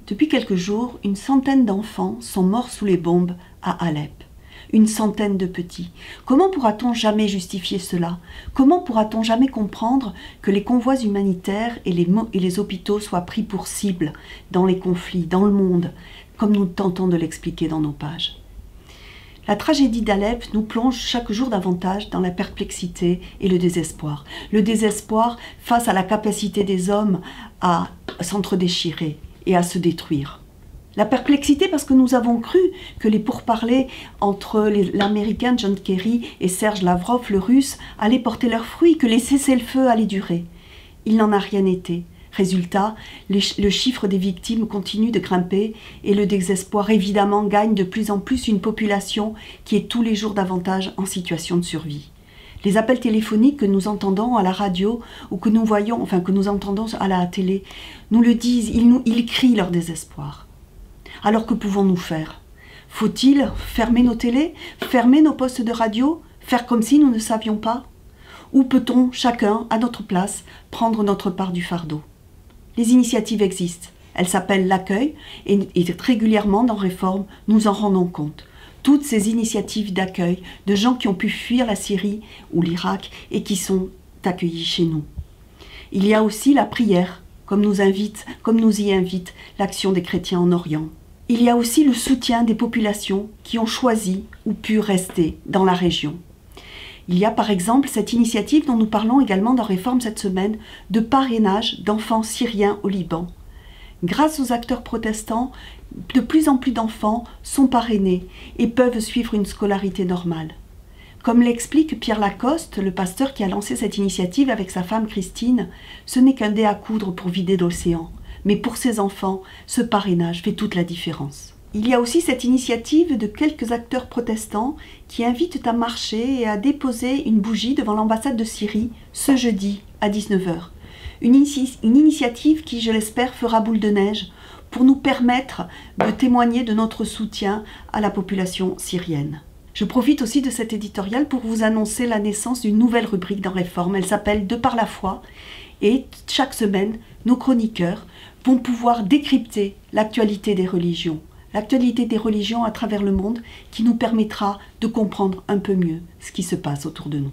Depuis quelques jours, une centaine d'enfants sont morts sous les bombes à Alep. Une centaine de petits. Comment pourra-t-on jamais justifier cela? Comment pourra-t-on jamais comprendre que les convois humanitaires et les hôpitaux soient pris pour cible dans les conflits, dans le monde, comme nous tentons de l'expliquer dans nos pages? La tragédie d'Alep nous plonge chaque jour davantage dans la perplexité et le désespoir. Le désespoir face à la capacité des hommes à s'entre-déchirer et à se détruire. La perplexité parce que nous avons cru que les pourparlers entre l'Américain John Kerry et Serge Lavrov, le Russe, allaient porter leurs fruits, que les cessez-le-feu allaient durer. Il n'en a rien été. Résultat, le chiffre des victimes continue de grimper et le désespoir évidemment gagne de plus en plus une population qui est tous les jours davantage en situation de survie. Les appels téléphoniques que nous entendons à la radio ou que nous voyons, enfin que nous entendons à la télé, nous le disent, ils crient leur désespoir. Alors que pouvons-nous faire? Faut-il fermer nos télés, fermer nos postes de radio, faire comme si nous ne savions pas? Ou peut-on, chacun, à notre place, prendre notre part du fardeau? Les initiatives existent. Elles s'appellent l'accueil et régulièrement dans Réforme, nous en rendons compte. Toutes ces initiatives d'accueil de gens qui ont pu fuir la Syrie ou l'Irak et qui sont accueillis chez nous. Il y a aussi la prière, comme nous y invite l'Action des chrétiens en Orient. Il y a aussi le soutien des populations qui ont choisi ou pu rester dans la région. Il y a par exemple cette initiative dont nous parlons également dans Réforme cette semaine de parrainage d'enfants syriens au Liban. Grâce aux acteurs protestants, de plus en plus d'enfants sont parrainés et peuvent suivre une scolarité normale. Comme l'explique Pierre Lacoste, le pasteur qui a lancé cette initiative avec sa femme Christine, ce n'est qu'un dé à coudre pour vider l'océan. Mais pour ces enfants, ce parrainage fait toute la différence. Il y a aussi cette initiative de quelques acteurs protestants qui invitent à marcher et à déposer une bougie devant l'ambassade de Syrie ce jeudi à 19 h. Une initiative qui, je l'espère, fera boule de neige pour nous permettre de témoigner de notre soutien à la population syrienne. Je profite aussi de cet éditorial pour vous annoncer la naissance d'une nouvelle rubrique dans Réforme. Elle s'appelle « De par la foi » et chaque semaine, nos chroniqueurs vont pouvoir décrypter l'actualité des religions. L'actualité des religions à travers le monde qui nous permettra de comprendre un peu mieux ce qui se passe autour de nous.